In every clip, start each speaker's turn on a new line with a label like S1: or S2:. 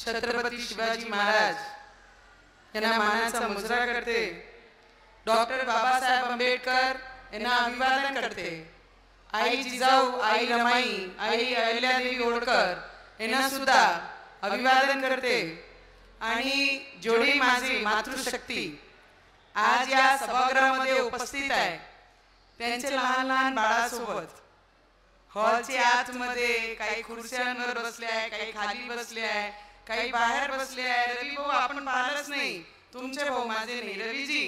S1: छत्रपती शिवाजी महाराज यांना मानाचा मुजरा करते. डॉक्टर बाबासाहेब आंबेडकर यांना अभिवादन करते. आई जिजाऊ, आई रमाई, आई अहिल्यादेवी होळकर यांना सुद्धा अभिवादन करते. आणि जेवढी माझी मातृशक्ती आज या सभागृहामध्ये उपस्थित आहे त्यांचे लहान लहान बाळासोबत हॉलच्या आतमध्ये काही खुर्च्यांवर बसले आहे, काही खाली बसले आहे, काही बाहेर बसले आहे. रवी भाऊ आपण पाहिलंच नाही, तुमचे भाऊ माझे नाही. रवीजी,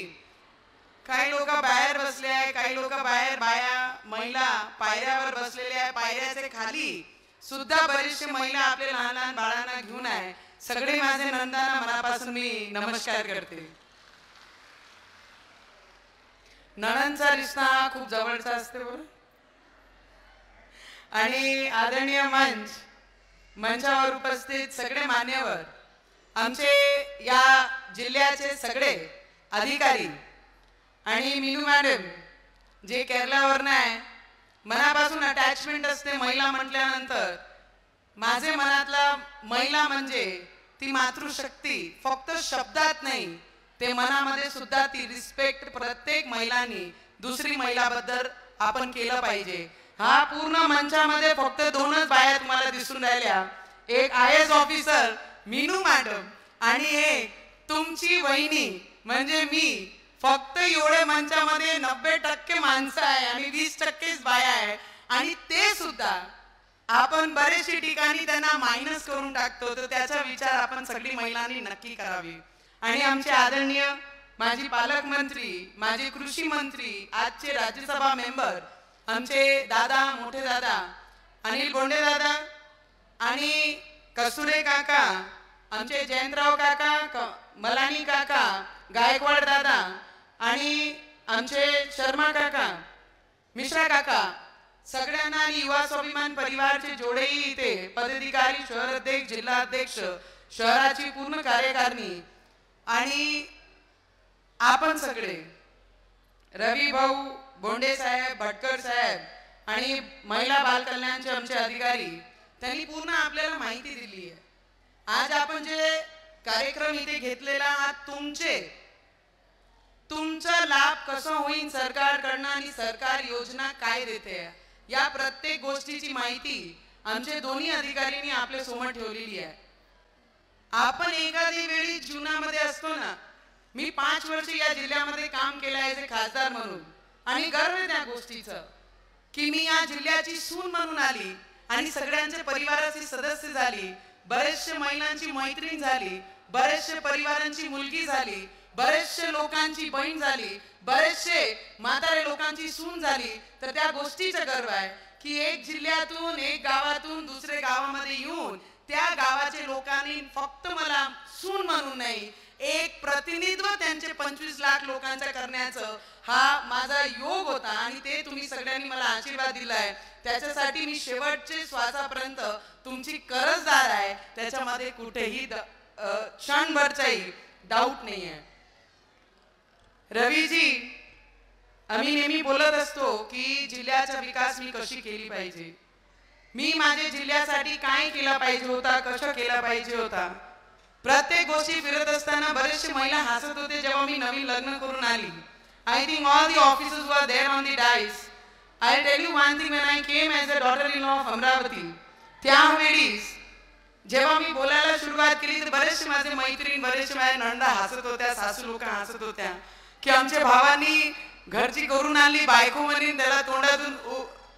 S1: काही लोक बाहेर बसले आहे, काही लोक बाहेर बाया महिला पायऱ्यावर बसलेले आहे. पायऱ्याचे खाली सुद्धा बरेचसे महिला आपले लहान लहान बाळांना घेऊन आहे. सगळे माझे नंदांना मनापासून मी नमस्कार करते. नणंदचा रिश्ता हा खूप जवळचा असते बरं. आणि आदरणीय मंचावर उपस्थित सगळे मान्यवर, आमचे या जिल्ह्याचे सगळे अधिकारी आणि मीनू मॅडम जे केरळावरून आहे, मनापासून अटॅचमेंट असते महिला म्हटल्यानंतर. माझे मनातला महिला म्हणजे ती मातृशक्ती फक्त शब्दात नाही, ते मनामध्ये सुद्धा ती रिस्पेक्ट प्रत्येक महिलांनी दुसरी महिलाबद्दल आपण केलं पाहिजे. हा पूर्ण मंचामध्ये फक्त दोनच बाया तुम्हाला दिसून राहिल्या, एक IAS ऑफिसर मीनू मॅडम आणि एक तुमची वहिनी म्हणजे मी. फक्त एवढे मंचामध्ये 90% माणसं आहे आणि 20%च बाया आहे. आणि ते सुद्धा आपण बरेचशे ठिकाणी त्यांना मायनस करून टाकतो. तर त्याचा विचार आपण सगळी महिलांनी नक्की करावी. आणि आमचे आदरणीय माजी पालकमंत्री, माजी कृषी मंत्री, आजचे राज्यसभा मेंबर आमचे दादा, मोठे दादा अनिल बोंडे दादा आणि कसुरे काका, आमचे जयंतराव काका, मलानी काका, गायकवाड दादा आणि आमचे शर्मा काका, मिश्रा काका, सगळ्यांना आणि युवा स्वाभिमान परिवारचे जोडेही इथे, पदाधिकारी, शहर अध्यक्ष, जिल्हा अध्यक्ष, शहराची पूर्ण कार्यकारिणी आणि आपण सगळे, रवी भाऊ, बोंडे साहेब, भटकर साहेब आणि महिला बाल कल्याणचे आमचे अधिकारी, त्यांनी पूर्ण आपल्याला माहिती दिली आहे. आज आपण जे कार्यक्रम इथे घेतलेला हा तुमचा लाभ कसा होईल सरकारकडनं आणि सरकार योजना काय देते या प्रत्येक गोष्टीची माहिती आमचे दोन्ही अधिकाऱ्यांनी आपल्या समोर ठेवलेली आहे. आपण एखादी वेळी जीवनामध्ये असतो ना, मी 5 वर्ष या जिल्ह्यामध्ये काम केलं आहे खासदार म्हणून आणि गर्व आहे त्या गोष्टीचं की मी या जिल्ह्याची सून म्हणून आली आणि सगळ्यांच्या परिवाराची सदस्य झाली. बरेचशे महिलांची मैत्रीण झाली, बरेचशे परिवारांची मुलगी झाली, बरेचशे लोकांची बहीण झाली, बरेचशे म्हातारे लोकांची सून झाली. तर त्या गोष्टीचा गर्व आहे की एक जिल्ह्यातून, एक गावातून दुसऱ्या गावामध्ये येऊन त्या गावाचे लोकांनी फक्त मला सून म्हणून नाही, एक प्रतिनिधित्व त्यांचे 25 लाख लोकांचा करण्याचं हा माझा योग होता. आणि ते तुम्ही सगळ्यांनी मला आशीर्वाद दिलाय, त्याच्यासाठी मी शेवटचे श्वासापर्यंत तुमची कर्जदार आहे. त्याच्यामध्ये कुठेही क्षणभरचाही डाऊट नाही आहे. रवीजी, आम्ही नेहमी बोलत असतो की जिल्ह्याचा विकास मी कशी केली पाहिजे, मी माझ्या जिल्ह्यासाठी काय केलं पाहिजे होता, कसं केलं पाहिजे होता. प्रत्येक गोष्टी फिरत असताना बरेचसे महिला हसत होते जेव्हा मी नवीन लग्न करून आली. I think all the officers were there on the dais. I tell you one thing, when I came as a daughter in law of Amravati, त्यावेळी जेव्हा मी बोलायला सुरुवात केली तर बरेचसे माझे मैत्रीण, बरेचसे माझ्या नंदा हसत होत्या, सासू लोक हसत होत्या की आमच्या भावांनी घरची करून आणली, बायको म्हणून त्याला तोंडातून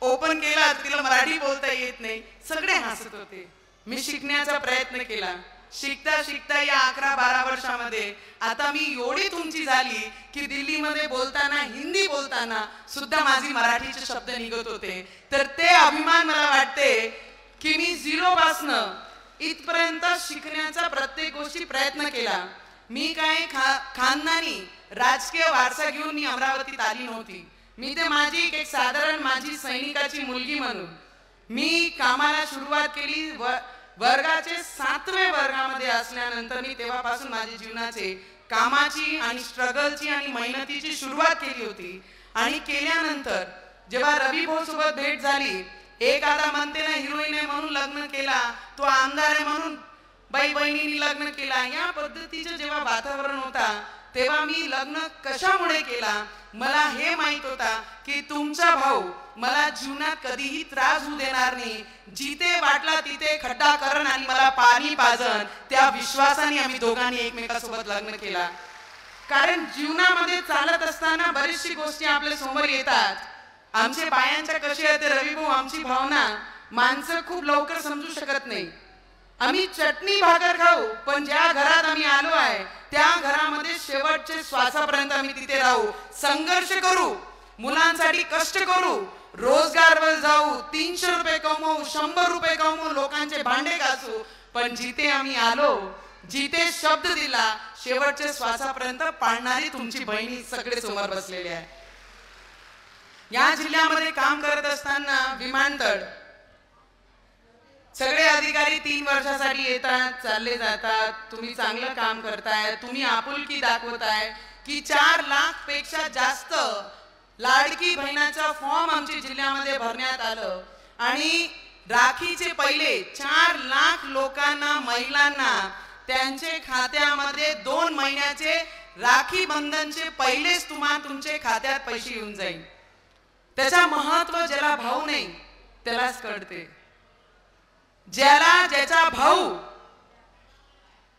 S1: ओपन केला, तिला मराठी बोलता येत नाही. सगळे हसत होते. मी शिकण्याचा प्रयत्न केला. शिकता शिकता या 11-12 वर्षामध्ये आता मी एवढी तुमची झाली की दिल्लीमध्ये बोलताना, हिंदी बोलताना सुद्धा माझी मराठीचे शब्द निघत होते. तर ते अभिमान मला वाटते की मी 0 पासनं इथपर्यंत शिकण्याचा प्रत्येक गोष्टी प्रयत्न केला. मी काय खानदानी राजकीय वारसा घेऊन मी अमरावतीत आली नव्हती. मी ते माझी एक साधारण माझी सैनिकाची मुलगी म्हणून मी कामाला सुरुवात केली. वर्गाचे 7व्या वर्गामध्ये असल्यानंतर मी तेव्हापासून माझ्या जीवनाचे कामाची आणि स्ट्रगलची आणि मेहनतीची सुरुवात केली होती. आणि केल्यानंतर जेव्हा रवी भाऊ सोबत भेट झाली, एक आता म्हणते ना हिरोईन आहे म्हणून लग्न केला, तो आमदार आहे म्हणून बाई बहिणींनी लग्न केला, या पद्धतीचं जेव्हा वातावरण होता तेव्हा मी लग्न कशामुळे केला, मला हे माहित होता की तुमचा भाऊ मला जीवनात कधीही त्रास होऊ देणार नाही, जिथे वाटला तिथे खड्डा करण आणि मला पाणी पाजन, त्या विश्वासाने आम्ही दोघांनी एकमेकांसोबत लग्न केला. कारण जीवनामध्ये चालत असताना बरीचशी गोष्टी आपल्या समोर येतात. आमचे बायांच्या कशी आहे रवी भाऊ, आमची भावना माणसं खूप लवकर समजू शकत नाही. आम्ही चटणी भाकर खाऊ, पण ज्या घरात आम्ही आलो आहे त्या घरामध्ये शेवटचे श्वासापर्यंत आम्ही तिथे राहू, संघर्ष करू, मुलांसाठी कष्ट करू, रोजगारवर जाऊ, 300 रुपये कमवू, 100 रुपये कमवू, लोकांचे भांडे घासू, पण जिथे आम्ही आलो, जिथे शब्द दिला, शेवटच्या श्वासापर्यंत पाळणारी तुमची बहिणी सगळे समोर बसलेले आहे. या जिल्ह्यामध्ये काम करत असताना विमानतळ सगळे अधिकारी 3 वर्षासाठी येतात, चालले जातात. तुम्ही चांगलं काम करताय, तुम्ही आपुलकी दाखवताय की 4 लाख पेक्षा जास्त लाडकी बहिणाचा फॉर्म आमच्या जिल्ह्यामध्ये भरण्यात आलं आणि राखीचे पहिले 4 लाख लोकांना, महिलांना त्यांचे खात्यामध्ये 2 महिन्याचे राखी बंधनचे पहिलेच तुमच्या खात्यात पैसे येऊन जाईल. त्याचा महत्व ज्याला भाऊ नाही त्यालाच कळते. ज्याचा भाऊ,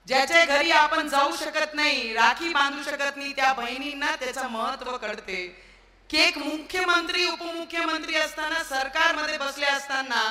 S1: ज्याच्या घरी आपण जाऊ शकत नाही, राखी बांधू शकत नाही, त्या बहिणींना त्याचं महत्व कळते. की एक मुख्यमंत्री, उपमुख्यमंत्री असताना, सरकारमध्ये बसले असताना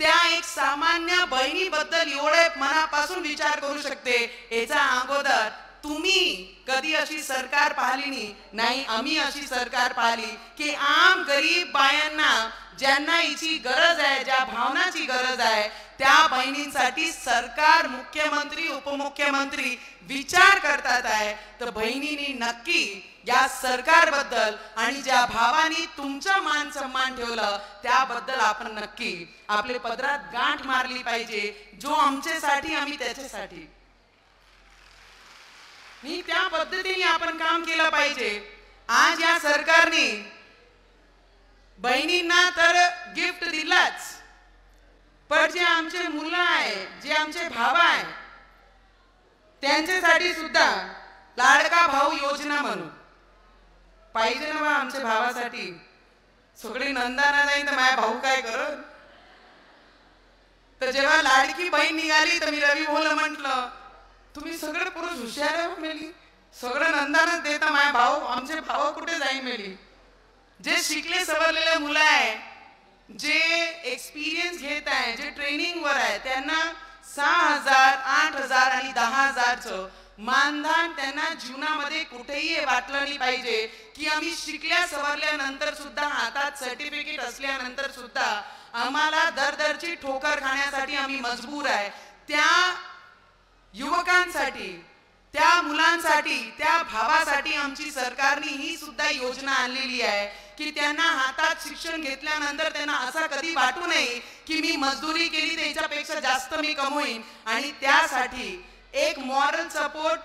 S1: त्या एक सामान्य बहिणीबद्दल एवढे मनापासून विचार करू शकते. याचा अगोदर तुम्ही कधी अशी सरकार पाहिली नाही. आम्ही अशी सरकार पाहिली की आम गरीब बायांना, ज्यांना हिची गरज आहे, ज्या भावनाची गरज आहे, त्या बहिणींसाठी सरकार, मुख्यमंत्री, उपमुख्यमंत्री विचार करतात आहे. तर बहिणींनी नक्की या सरकारबद्दल आणि ज्या भावानी तुमचा मान सन्मान ठेवलं त्याबद्दल आपण नक्की आपले पदरात गांठ मारली पाहिजे. जो आमच्यासाठी, आम्ही त्याच्यासाठी, मी त्या पद्धतीने आपण काम केलं पाहिजे. आज या सरकारने बहिणींना तर गिफ्ट दिलाच, पण जे आमचे मुलं आहे, जे आमचे भाव आहे, त्यांच्यासाठी सुद्धा लाडका भाऊ योजना म्हणून पाहिजे ना बा. आमच्या भावासाठी सगळी नंदाना नाही तर माझ्या भाऊ काय करत. तर जेव्हा लाडकी बहीण निघाली तर मी रवी भाऊला म्हटलं, तुम्ही सगळे पुरुष हुशार आहे मेली, सगळं नंदानच देता, माझ्या भाऊ, आमचे भाऊ कुठे जाईल मेली. जे शिकले सवरलेले मुलं आहे, जे एक्सपिरियन्स घेत आहे, जे ट्रेनिंग वर आहे, त्यांना 6,000, 8,000 आणि 10,000चं मानधन त्यांना जीवनामध्ये कुठेही वाटलं नाही पाहिजे की आम्ही शिकल्या सवरल्यानंतर सुद्धा, हातात सर्टिफिकेट असल्यानंतर सुद्धा आम्हाला दरदरची ठोकर खाण्यासाठी आम्ही मजबूर आहे. त्या युवकांसाठी, त्या मुलांसाठी, त्या भावासाठी आमची सरकारने ही सुद्धा योजना आणलेली आहे की त्यांना हातात शिक्षण घेतल्यानंतर त्यांना असं कधी वाटू नये की मी मजदुरी केली त्याच्यापेक्षा जास्त मी कमवईन. आणि त्यासाठी एक मॉरल सपोर्ट,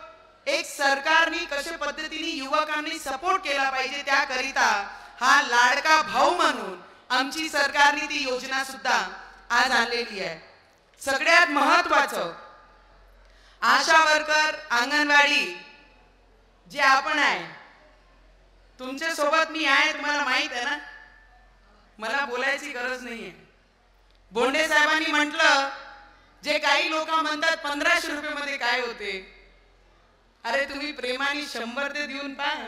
S1: एक सरकारने कशा पद्धतीने युवकांनी सपोर्ट केला पाहिजे, त्याकरिता हा लाडका भाऊ म्हणून आमची सरकारने ती योजना सुद्धा आज आणलेली आहे. सगळ्यात महत्वाचं, आशा वर्कर, अंगणवाडी जे आपण आहे, तुमच्या सोबत मी आहे, तुम्हाला माहित आहे ना, मला बोलायची गरज नाहीये. बोंडे साहेबांनी म्हटलं, जे काही लोक म्हणतात 1500 रुपये मध्ये काय होते, अरे तुम्ही प्रेमाने 100 ते देऊन पहा,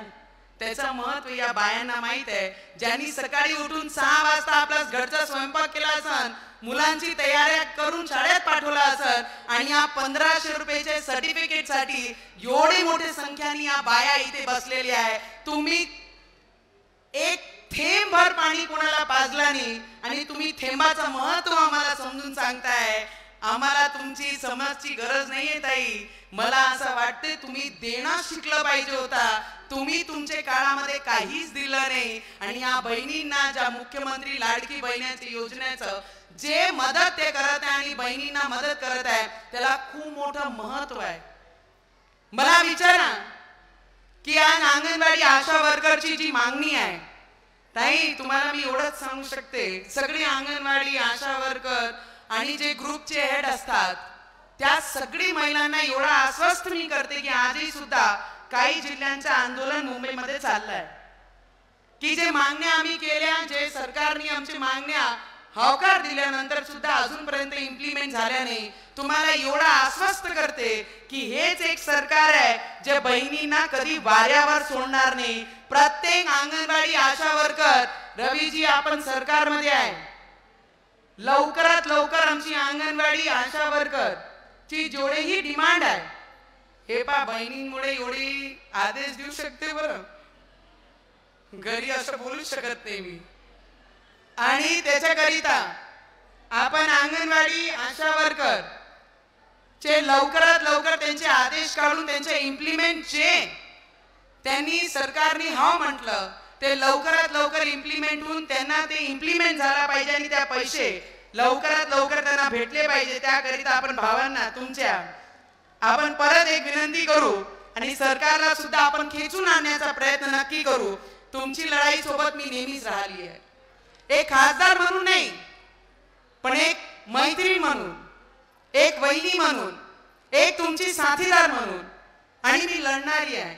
S1: त्याचा महत्व या बायांना माहित आहे. ज्यांनी सकाळी उठून 6 वाजता आपला घरचा स्वयंपाक केला असन, मुलांची तयारी करून शाळेत पाठवला असन आणि या 1500 रुपयाच्या सर्टिफिकेट साठी एवढी मोठी संख्याने या बाया इथे बसलेल्या आहे. तुम्ही एक थेंबभर पाणी कोणाला पाजला नाही आणि तुम्ही थेंबाचं महत्व आम्हाला समजून सांगताय. आम्हाला तुमची समजची गरज नाहीये ताई. मला असं वाटते तुम्ही देणं शिकलं पाहिजे होता. तुम्ही तुमच्या काळामध्ये काहीच दिलं नाही आणि या बहिणींना, ज्या मुख्यमंत्री लाडकी बहिणीच्या योजनेचं जे मदत ते करत आहे आणि बहिणींना मदत करत आहे, त्याला खूप मोठं महत्व आहे. मला विचारा की आज अंगणवाडी आशा वर्करची जी मागणी आहे, ताई तुम्हाला मी एवढंच सांगू शकते, सगळी अंगणवाडी आशा वर्कर आणि जे ग्रुपचे हेड असतात त्या सगळी महिलांना एवढा आश्वस्त मी करते की आजही सुद्धा काही जिल्ह्यांचं आंदोलन मुंबईमध्ये चाललंय की जे मागण्या आम्ही केल्या, जे सरकारने आमची मागण्या होकार दिल्यानंतर सुद्धा अजूनपर्यंत इम्प्लिमेंट झाल्या नाही. तुम्हाला एवढा आश्वस्त करते की हेच एक सरकार आहे जे बहिणींना कधी वाऱ्यावर सोडणार नाही. प्रत्येक अंगणवाडी आशा वर्कर, रवीजी आपण सरकारमध्ये आहे, लवकरात लवकर आमची अंगणवाडी आशा वर्कर ची जेवढीही डिमांड आहे, हे पा बहिणींमुळे एवढी आदेश देऊ शकते बरं, घरी असं बोलू शकत नाही मी. आणि त्याच्याकरिता आपण अंगणवाडी आशा वर्कर चे लवकरात लवकर त्यांचे आदेश काढून त्यांचे इम्प्लिमेंट जे त्यांनी सरकारने म्हटलं ते लवकरात लवकर इम्प्लिमेंट होऊन त्यांना ते इम्प्लिमेंट झाला पाहिजे आणि त्या पैसे लवकरात लवकर त्यांना भेटले पाहिजे. त्याकरिता आपण भावांना तुमच्या आपण परत एक विनंती करू आणि सरकारला सुद्धा आपण खेचून आणण्याचा प्रयत्न नक्की करू. तुमची लढाई सोबत मी नेहमीच राहिली आहे, एक खासदार म्हणून नाही पण एक मैत्रीण म्हणून, एक वहिनी म्हणून, एक तुमची साथीदार म्हणून. आणि मी लढणारी आहे.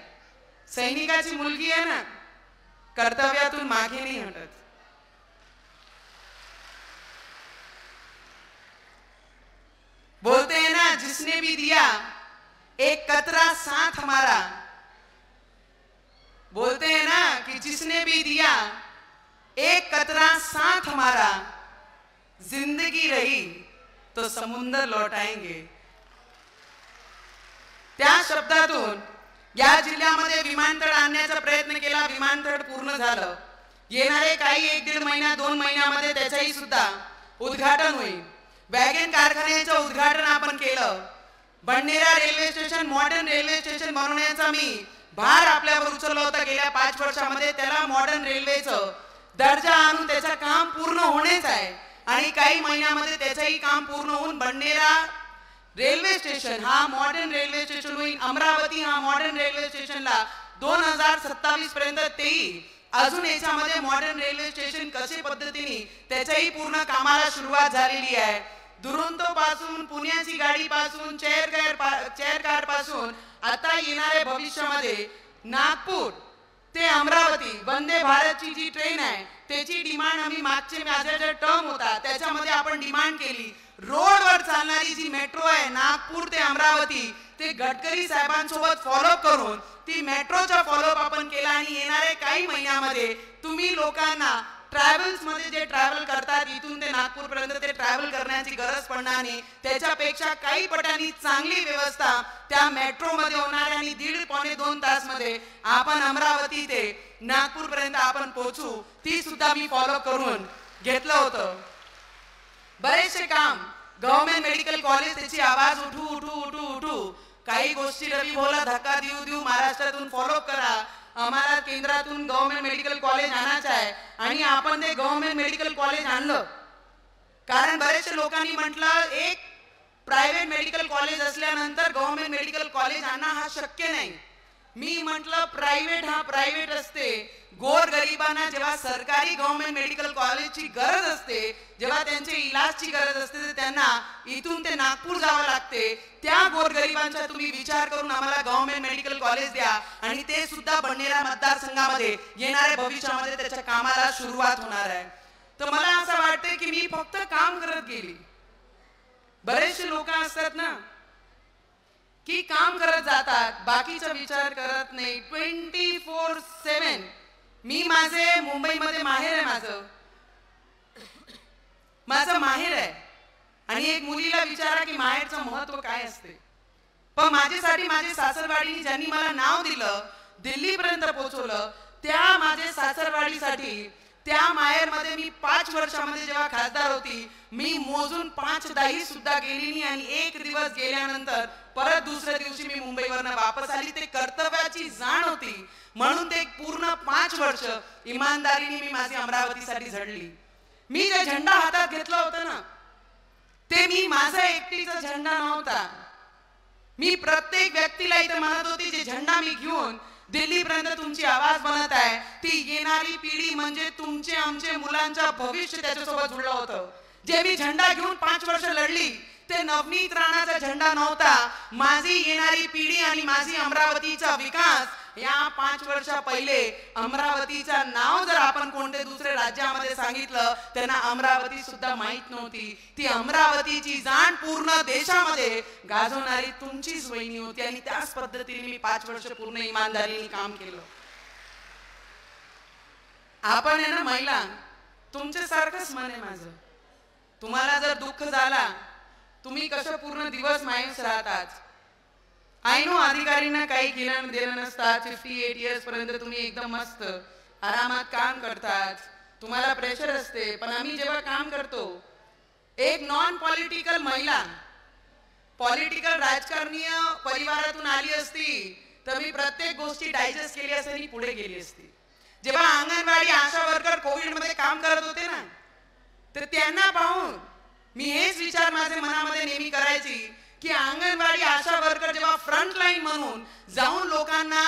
S1: सैनिकाची मुलगी आहे ना, कर्तव्यातून मागे नाही हटत. बोलते हैं ना, जिसने भी दिया एक कतरा साथ हमारा. बोलते हैं ना कि जिसने भी दिया एक कतरा साथ हमारा, जिंदगी रही तो समुद्र लौटाएंगे. त्या शब्दातून या जिल्ह्यामध्ये विमानतळ आणण्याचा प्रयत्न केला. विमानतळ पूर्ण झालं. येणारे काही 1-1.5 महिना 2 महिन्यामध्ये त्याचंही सुद्धा उद्घाटन होईल. वॅगन कारखान्याचं उद्घाटन आपण केलं. बंडेरा railway station modern railway station बनवण्याचा मी भार आपल्यावर उचलला होता गेल्या 5 वर्षामध्ये. त्याला मॉडर्न रेल्वेचं दर्जा आणून त्याचं काम पूर्ण होणेच आहे आणि काही महिन्यामध्ये त्याचंही काम पूर्ण होऊन बंडेरा रेल्वे स्टेशन हा मॉडर्न रेल्वे स्टेशन होईल. अमरावती हा मॉडर्न रेल्वे स्टेशनला 2027 पर्यंत तेही अजून याच्यामध्ये मॉडर्न रेल्वे स्टेशन कशा पद्धतीने त्याच्याही पूर्ण कामाला सुरुवात झालेली आहे. दुरंतो पासून पुण्याची गाडी पासून चेअर कार पासून आता येणाऱ्या भविष्यामध्ये नागपूर ते अमरावती वंदे भारतची जी ट्रेन आहे त्याची डिमांड आम्ही माझा जो टर्म होता त्याच्यामध्ये आपण डिमांड केली. रोडवर चालणारी जी मेट्रो आहे नागपूर ते अमरावती ते गडकरी साहेबांसोबत फॉलोअप करून ती मेट्रोचा फॉलोअप आपण केला. आणि येणाऱ्या काही महिन्यामध्ये तुम्ही लोकांना ट्रॅव्हल्स मध्ये जे ट्रॅव्हल करतात इथून ते नागपूर पर्यंत ते ट्रॅव्हल करण्याची गरज पडणार नाही. त्याच्यापेक्षा काही पटांनी चांगली व्यवस्था त्या मेट्रो मध्ये होणार आहे आणि 1.5-2 तास मध्ये आपण अमरावती ते नागपूर पर्यंत आपण पोहोचू. ती सुद्धा मी फॉलो करून घेतलं होतं. बरेचसे काम गव्हर्नमेंट मेडिकल कॉलेज त्याची आवाज उठू काही गोष्टी रवी भोला धक्का देऊ महाराष्ट्रातून फॉलो करा. आम्हाला केंद्रातून गव्हर्नमेंट मेडिकल कॉलेज आणायचं आहे आणि आपण ते गव्हर्नमेंट मेडिकल कॉलेज आणलं. कारण बरेचशे लोकांनी म्हटलं एक प्रायव्हेट मेडिकल कॉलेज असल्यानंतर गव्हर्नमेंट मेडिकल कॉलेज आणणं हा शक्य नाही. मी म्हटलं प्रायव्हेट हा प्रायव्हेट असते. गोर गरिबांना जेव्हा सरकारी गव्हर्नमेंट मेडिकल कॉलेजची गरज असते, जेव्हा त्यांचे इलाजची गरज असते तर त्यांना इथून ते नागपूर जावं लागते. त्या गोरगरिबांचा तुम्ही विचार करून आम्हाला गव्हर्नमेंट मेडिकल कॉलेज द्या आणि ते सुद्धा बंडेरा मतदारसंघामध्ये येणाऱ्या भविष्यामध्ये त्याच्या कामाला सुरुवात होणार आहे. तर मला असं वाटतं की मी फक्त काम करत गेली. बरेचसे लोक असतात ना की काम करत जातात, बाकीचा विचार करत नाही. 24/7 मी माझे मुंबईमध्ये माहेर आहे, माझं माहेर आहे. आणि एक मुलीला विचारा की माहेरचं महत्व काय असते. पण माझ्यासाठी माझे सासरवाडीने ज्यांनी मला नाव दिलं, दिल्लीपर्यंत पोहोचवलं, त्या माझे सासरवाडीसाठी त्या माहेरमध्ये मी 5 वर्षामध्ये जेव्हा खासदार होती मी मोजून 5दाही सुद्धा गेली नाही. आणि एक दिवस गेल्यानंतर परत दुसऱ्या दिवशी मी मुंबईवरनं वापस आली. ते कर्तव्याची जाण होती म्हणून ते पूर्ण 5 वर्ष इमानदारीने मी माझी अमरावतीसाठी झडली. मी जे झेंडा हातात घेतला होता ना ते मी माझा एकटीचा झेंडा नव्हता. मी प्रत्येक व्यक्तीला इथे म्हणत होती जे झेंडा मी घेऊन दिल्लीपर्यंत तुमची आवाज बनत आहे ती येणारी पिढी म्हणजे तुमचे आमचे मुलांच्या भविष्य त्याच्यासोबत जुळलं होतं. जे मी झेंडा घेऊन 5 वर्ष लढली ते नवनीत राणाचा झेंडा नव्हता. माझी येणारी पिढी आणि माझी अमरावतीचा विकास, या 5 वर्ष पहिले अमरावतीचं नाव जर आपण कोणते दुसरे राज्यामध्ये सांगितलं त्यांना अमरावती सुद्धा माहित नव्हती. ती अमरावतीची जाण पूर्ण देशामध्ये गाजवणारी तुमचीच वहिनी होती आणि त्याच पद्धतीने मी 5 वर्ष पूर्ण इमानदारीने काम केलं. आपण आहे ना महिला, तुमच्या सारखंच मन आहे माझं. तुम्हाला जर दुःख झाला, तुम्ही कसं पूर्ण दिवस मायूस राहतात. आय नो अधिकारींना काही घेणं देणं नसतात. 58 इयर्स पर्यंत तुम्ही एकदम मस्त आरामात काम करतात, तुम्हाला प्रेशर असते. पण आम्ही जेव्हा काम करतो, एक नॉन पॉलिटिकल महिला पॉलिटिकल राजकारणीय परिवारातून आली असती तर मी प्रत्येक गोष्टी डायजेस्ट केली असती आणि पुढे गेली असती. जेव्हा अंगणवाडी आशा वर्कर कोविड मध्ये काम करत होते ना, तर त्यांना पाहून मी हेच विचार माझ्या मनामध्ये नेहमी करायची की अंगणवाडी आशा वर्कर जेव्हा फ्रंटलाईन म्हणून जाऊन लोकांना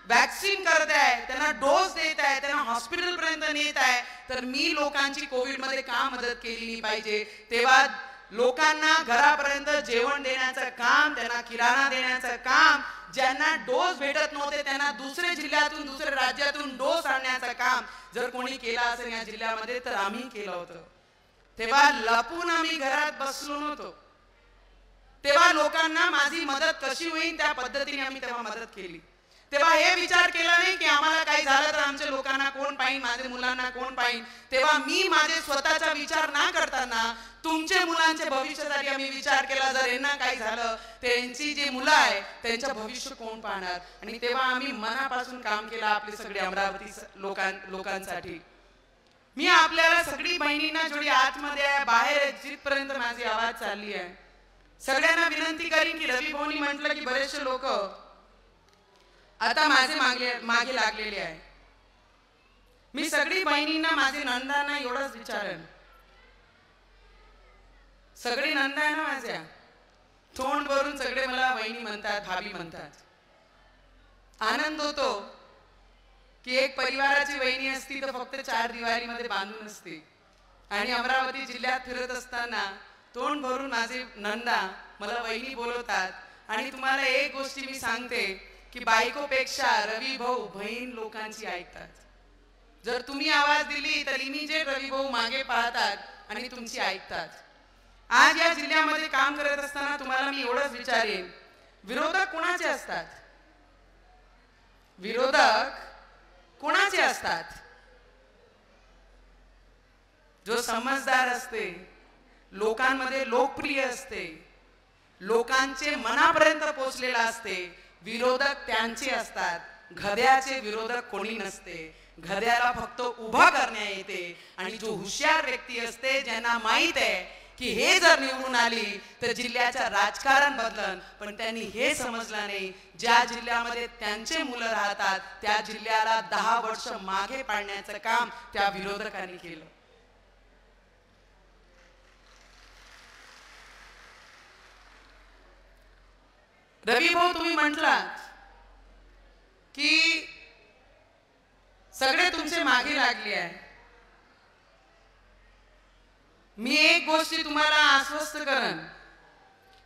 S1: वॅक्सिन करत आहे, त्यांना डोस देत आहे, त्यांना हॉस्पिटल पर्यंत नेत आहे, तर मी लोकांची कोविड मध्ये का मदत केली पाहिजे. तेव्हा लोकांना घरापर्यंत जेवण देण्याचं काम, त्यांना किराणा देण्याचं काम, ज्यांना डोस भेटत नव्हते त्यांना दुसऱ्या जिल्ह्यातून दुसऱ्या राज्यातून डोस आणण्याचं काम जर कोणी केलं असेल या जिल्ह्यामध्ये तर आम्ही केलं होतं. तेव्हा लपून आम्ही घरात बसलो नव्हतो. तेव्हा लोकांना माझी मदत कशी होईल त्या पद्धतीने आम्ही तेव्हा मदत केली. तेव्हा हे विचार केला नाही की आम्हाला काही झालं तर आमच्या लोकांना कोण पाहिजे, माझ्या मुलांना कोण पाहिजे. तेव्हा मी माझे स्वतःचा विचार ना करताना तुमच्या मुलांच्या भविष्यासाठी आम्ही विचार केला. जर यांना काही झालं त्यांची जी मुलं आहे त्यांचं भविष्य कोण पाहणार. आणि तेव्हा आम्ही मनापासून काम केलं आपले सगळे अमरावती लोकांसाठी. मी आपल्याला सगळी बहिणींना जोडी आतमध्ये आहे, बाहेर आहे, जिथपर्यंत माझी आवाज चालली आहे, सगळ्यांना विनंती करीन की रवी भाऊनी म्हटलं की बरेचसे लोक आता माझे मागे लागलेले आहे. मी सगळी बहिणींना, माझे नंदांना एवढंच विचारेन, सगळे नंदा आहे ना माझ्या, तोंड भरून सगळे मला वहिनी म्हणतात, भाभी म्हणतात. आनंद होतो की एक परिवाराची वहिनी असती तर फक्त 4 दिवारीमध्ये बांधून असते. आणि अमरावती जिल्ह्यात फिरत असताना तोंड भरून माझे नंदा मला वहिनी बोलवतात. आणि तुम्हाला एक गोष्टी मी सांगते की बायकोपेक्षा रवी भाऊ बहीण लोकांची ऐकतात. जर तुम्ही आवाज दिली तर इमिजिएट रवी भाऊ मागे पाहतात आणि तुमची ऐकतात. आज या जिल्ह्यामध्ये काम करत असताना तुम्हाला मी एवढंच विचारेन, विरोधक कोणाचे असतात? विरोधक कोणाचे असतात? जो समजदार असते, लोकांमध्ये लोकप्रिय असते, लोकांचे मनापर्यंत पोहोचलेला असते, विरोधक त्यांचे असतात. घड्याचे विरोधक कोणी नसते. घड्याला फक्त उभा करण्या येते. आणि जो हुशार व्यक्ती असते, ज्यांना माहित आहे की हे जर निवडून आली तर जिल्ह्याचं राजकारण बदलन, पण त्यांनी हे समजलं नाही, ज्या जिल्ह्यामध्ये त्यांचे मुलं राहतात त्या जिल्ह्याला 10 वर्ष मागे पाडण्याचं काम त्या विरोधकांनी केलं. रवी भाऊ, तुम्ही म्हटलात की सगळे तुमचे मागे लागले आहे. मी एक गोष्टी तुम्हाला आश्वस्त करेन,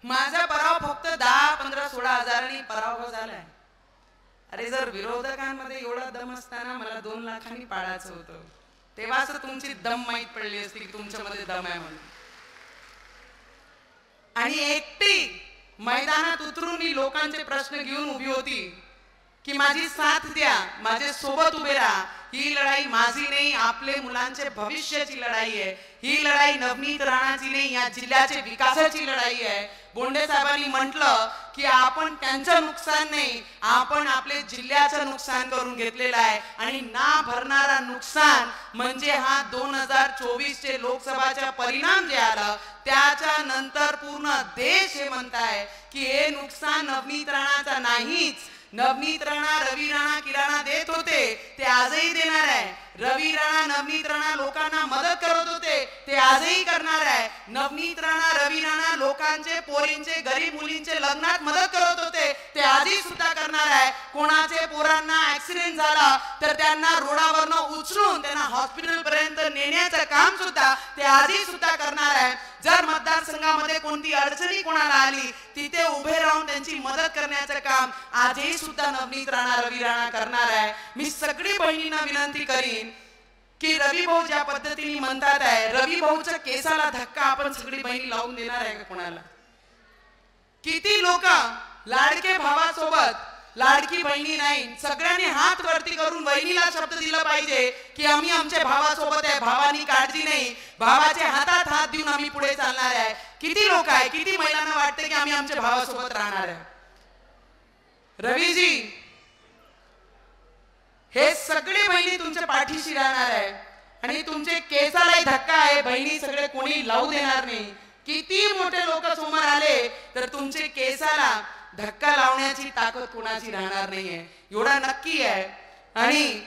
S1: माझा पराभव फक्त 10, 15, 16 हजारांनी पराभव झालाय. अरे जर विरोधकांमध्ये एवढा दम असताना मला 2 लाखांनी पाडायचं होतं, तेव्हाच तुमची दम माहीत पडली असती की तुमच्यामध्ये दम आहे म्हणून. आणि एकटी मैदानात उतरून मी लोकांचे प्रश्न घेऊन उभी होती की माझी साथ द्या, माझे सोबत उभे राहा. ही लढाई माझी नाही, आपले मुलांचे भविष्याची लढाई आहे. ही लढाई नवनीत राणाची नाही, या जिल्ह्याचे विकासाची लढाई आहे. बोंडे साहेबांनी म्हटलं की आपण त्यांचं नुकसान नाही, आपण आपले जिल्ह्याचं नुकसान करून घेतलेलं आहे. आणि ना भरणारा नुकसान म्हणजे हा 2024 लोकसभाचा परिणाम जे आला त्याच्या नंतर पूर्ण देश हे म्हणताय की हे नुकसान नवनीत राणाचा नाहीच. नवनीत राणा, रवी राणा किराणा देत होते, ते आजही देणार आहे. रवी राणा, नवनीत राणा लोकांना मदत करत होते, ते आजही करणार आहे. नवनीत राणा, रवी राणा लोकांचे, पोरींचे, गरीब मुलींचे लग्नात मदत करत होते, ते ते आजही सुद्धा करणार आहे. कोणाचे पोरांना ऍक्सिडेंट झाला तर त्यांना रोडावरनं उचलून त्यांना हॉस्पिटल पर्यंत नेण्याचं काम सुद्धा ते आजही सुद्धा करणार आहे. जर मतदारसंघामध्ये कोणती अडचणी कोणाला आली तिथे उभे राहून त्यांची मदत करण्याचं काम आजही सुद्धा नवनीत राणा, रवी राणा करणार आहे. मी सगळी बहिणींना विनंती करीन की रवी भाऊ ज्या पद्धतीने म्हणतात आहे, रवी भाऊच्या केसाला धक्का आपण सगळी बहिणी लावून देणार आहे का कोणाला? किती लोक लाडके भावासोबत लाडकी बहिणी नाही, सगळ्यांनी हात वरती करून बहिणीला शब्द दिला पाहिजे की आम्ही आमच्या भावासोबत आहे, भावानी काळजी नाही, भावाच्या हातात हात देऊन आम्ही पुढे चालणार आहे. किती लोक आहे, किती महिलांना वाटते की आम्ही आमच्या भावासोबत राहणार आहे? रवीजी, हे सगळे बहिणी तुमच्या पाठीशी राहणार आहे आणि तुमचे केसालाही धक्का आहे, बहिणी सगळे कोणी लावू देणार नाही. किती मोठे लोक समोर आले तर तुमचे केसाला धक्का लावण्याची ताकद कोणाची राहणार नाहीये, एवढा नक्की आहे. आणि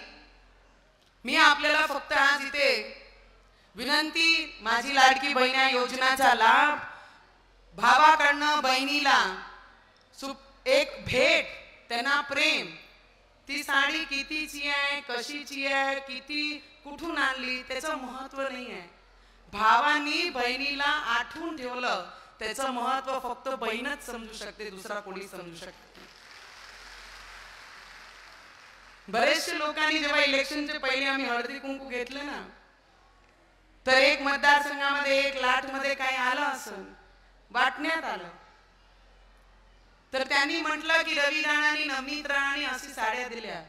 S1: मी आपल्याला फक्त आज इथे विनंती, माझी लाडकी बहीण योजनेचा लाभ भावाकडनं बहिणीला एक भेट, त्यांना प्रेम. ती साडी कितीची आहे, कशीची आहे, किती कुठून आणली त्याचं महत्व नाही आहे. भावानी बहिणीला आठवून ठेवलं त्याचं महत्व फक्त बहीणच समजू शकते, दुसरा कोणी समजू शकते. बरेचसे लोकांनी जेव्हा इलेक्शनचे पहिले आम्ही हळदी कुंकू घेतले ना, तर एक मतदारसंघामध्ये एक लाट मध्ये काय आलं असं वाटण्यात आलं, तर त्यांनी म्हटलं की रवी राणानी, नवनीत राणानी अशी साड्या दिल्या.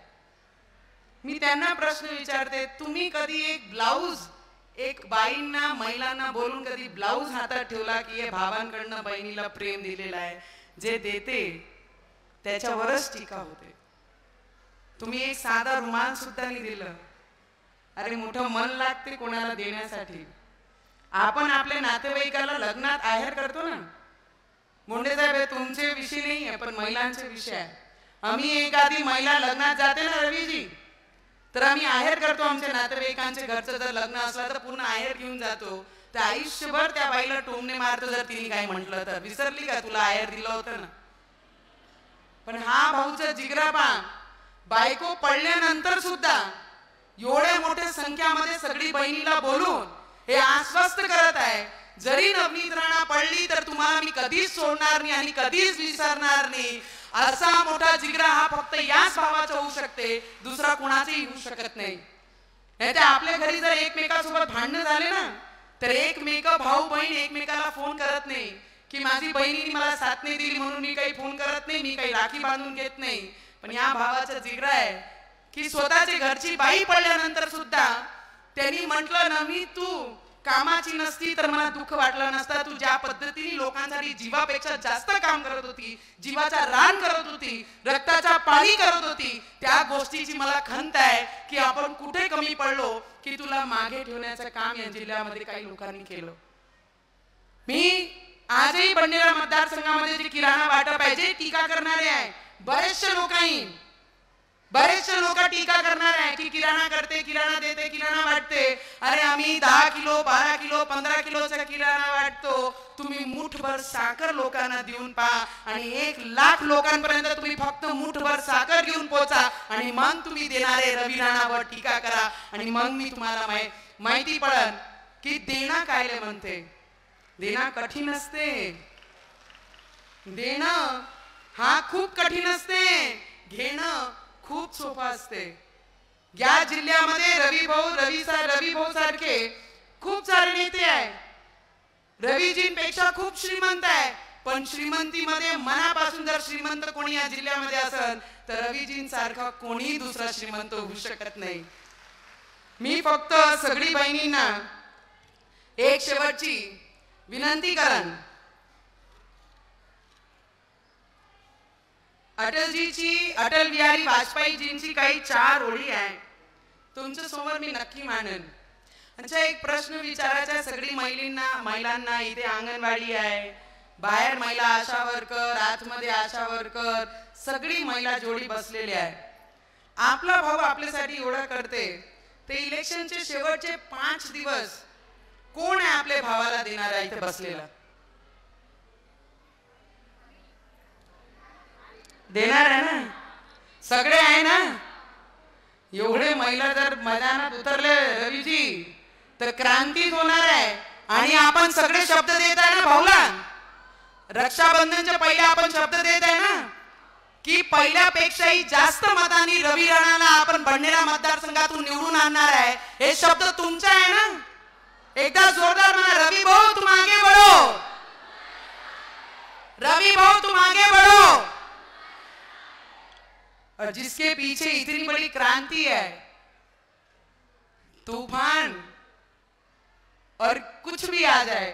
S1: मी त्यांना प्रश्न विचारते, तुम्ही कधी एक ब्लाऊज, एक बाईंना, महिलांना बोलून कधी ब्लाऊज हातात ठेवला की हे भावांकडनं बहिणीला प्रेम दिलेलं आहे, जे देते त्याच्यावरच टीका होते. तुम्ही एक साधा रुमाल सुद्धा नाही दिलं, अरे मोठं मन लागते कोणाला देण्यासाठी. आपण आपल्या नातेवाईकाला लग्नात आहेर करतो ना, मुंडे साहेब तुमचे विषय नाही आहे पण महिलांचे विषय आहे. आम्ही एखादी महिला लग्नात जाते ना रवीजी, तर आम्ही आहेर करतो आमच्या नातेवाईकांचे. घरचं जर लग्न असलं तर पूर्ण आहेर घेऊन जातो, तर आयुष्यभर त्या बाईला टोमणे मारतो जर तिने काय म्हटलं तर. विसरली का तुला आहेर दिलं होतं ना? पण हा भाऊचा जिगरापा, बायको पडल्यानंतर सुद्धा एवढ्या मोठ्या संख्यामध्ये सगळी बहिणीला बोलून हे आश्वस्त करत आहे, जरी नवनीत राणा पडली तर तुम्हाला मी कधीच सोडणार नाही आणि कधीच विसरणार नाही. असा मोठा जिगरा हा फक्त याच भावाचा होऊ शकते, दुसरा कोणाचाही होऊ शकत नाही. नाहीतर आपल्या घरी जर एकमेकांसोबत भांडण झाले ना, तर एकमेक भाऊ बहीण एकमेकाला फोन करत नाही की माझी बहिणीने मला साथ नाही दिली म्हणून मी काही फोन करत नाही, मी काही राखी बांधून घेत नाही. पण या भावाचा जिगरा आहे की स्वतःची घरची बाई पडल्यानंतर सुद्धा त्यांनी म्हटलं, नवी तू कामाची नसती तर मला दुःख वाटलं नसतं, तू ज्या पद्धतीने लोकांसाठी जीवापेक्षा जास्त काम करत होती, जीवाचा रान करत होती, रक्ताचा पाणी करत होती, त्या गोष्टीची मला खंत आहे की आपण कुठे कमी पडलो की तुला मागे ठेवण्याचं काम या जिल्ह्यामध्ये काही लोकांनी केलं. मी आजही बंडेरा मतदारसंघामध्ये जे किराणा वाटप आहे, जे टीका करणारे आहे, बरेचसे लोक टीका करणार आहे की किराणा करते, किराणा देते, किराणा वाटते. अरे आम्ही 10 किलो 12 किलो 15 किलोचा किराणा वाटतो, तुम्ही मुठभर साखर लोकांना देऊन पहा आणि 1 लाख लोकांपर्यंत तुम्ही फक्त मुठभर साखर घेऊन पोहोचा आणि मग तुम्ही देणारे रवी राणावर टीका करा आणि मग मी तुम्हाला माहिती पडन की देणं काय म्हणते. देणं कठीण असते, देणं हा खूप कठीण असते, घेणं खूप सोपं असते. या जिल्ह्यामध्ये रवी भाऊ सारखे खूप सारे नेते आहे, रवीजींपेक्षा खूप श्रीमंत आहे, पण श्रीमंतीमध्ये मनापासून जर श्रीमंत कोणी या जिल्ह्यामध्ये असेल तर रवीजींसारखा कोणी दुसरा श्रीमंत होऊ शकत नाही. मी फक्त सगळी बहिणींना एक शेवटची विनंती करन, अटल बिहारी वाजपेयीजींची काही 4 ओळी आहे तुमच्या समोर मी नक्की मांडेन. अच्छा, एक प्रश्न विचारायचा सगळी महिलांना. इथे अंगणवाडी आहे, बाहेर महिला आशा वर्कर, आतमध्ये आशा वर्कर, सगळी महिला जोडी बसलेली आहे. आपला भाऊ आपल्यासाठी एवढा करते, ते इलेक्शनचे शेवटचे 5 दिवस कोण आहे आपल्या भावाला देणारा इथे बसलेला? देणार आहे ना? सगळे आहे ना? एवढे महिला जर मैदानात उतरले रवीजी तर क्रांतीच होणार आहे. आणि आपण सगळे शब्द देत आहे ना भाऊला, रक्षाबंधनच्या पहिले आपण शब्द देत आहे ना की पहिल्यापेक्षाही जास्त मतांनी रवी राणाला आपण बडनेरा मतदारसंघातून निवडून आणणार आहे. हे शब्द तुमचा आहे ना? एकदा जोरदार म्हणा, रवी भाऊ तुम आगे बढ़ो, रवी भाऊ तुम आगे बढ़ो. और जिसके पीछे इतनी बड़ी क्रांति है, तूफान और कुछ भी आ जाए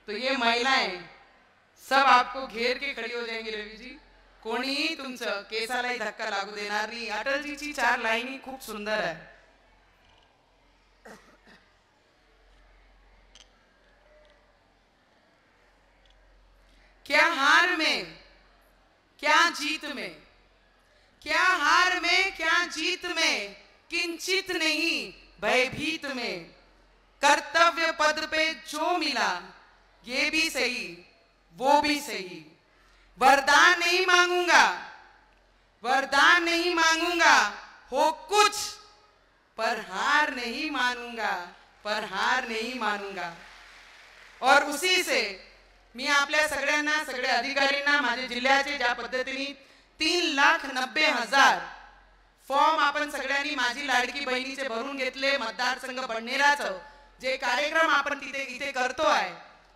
S1: तो ये महिलाएं सब आपको घेर के खड़ी हो जाएंगी. रवी जी, कोणीही तुमचं केसालाही धक्का लागू देणार नाही. अटलजीची 4 लाईनी खूप सुंदर आहे. क्या हार में क्या जीत में, क्या हार में क्या जीत में, किंचित नहीं भयभीत में, कर्तव्य पद पे जो मिला ये भी सही वो भी सही. वरदान नहीं मांगूंगा, वरदान नहीं मांगूंगा, हो कुछ पर हार नहीं मानूंगा, पर हार नहीं मानूंगा. और उसी से मी आपल्या सगळ्यांना, सगळे अधिकारींना, माझ्या जिल्ह्याचे ज्या पद्धतीने 3,90,000 फॉर्म आपण सगळ्यांनी माझी लाडकी बहिणीचे भरून घेतले. मतदारसंघ बडनेराचं जे कार्यक्रम आपण इथे करतोय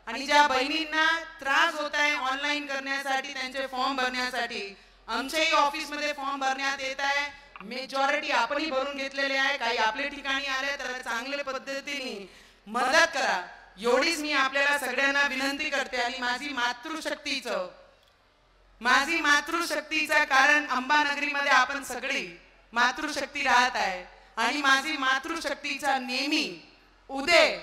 S1: आणि ज्या बहिणींना त्रास होत आहे ऑनलाईन करण्यासाठी, त्यांचे फॉर्म भरण्यासाठी, आमच्याही ऑफिसमध्ये फॉर्म भरण्यात येत आहे. मेजॉरिटी आपणही भरून घेतलेले आहे. काही आपल्या ठिकाणी आले तर चांगल्या पद्धतीने मदत करा, एवढीच मी आपल्याला सगळ्यांना विनंती करते. आणि माझी मातृशक्तीचं कारण अंबानगरीमध्ये आपण सगळी मातृशक्ती राहत आहे आणि माझी मातृशक्तीचा नेहमी उदय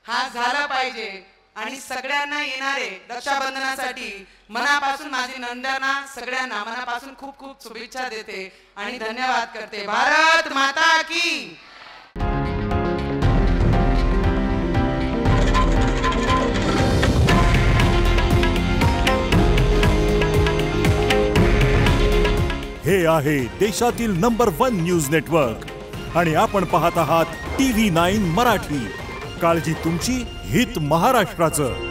S1: हा झाला पाहिजे. आणि सगळ्यांना येणारे रक्षाबंधनासाठी मनापासून माझी नंदना सगळ्यांना मनापासून खूप खूप शुभेच्छा देते आणि धन्यवाद करते. भारत माता की.
S2: हे आहे देशातील नंबर 1 न्यूज नेटवर्क आणि आपण पाहत आहात TV9 मराठी. काळजी तुमची, हित महाराष्ट्राचं.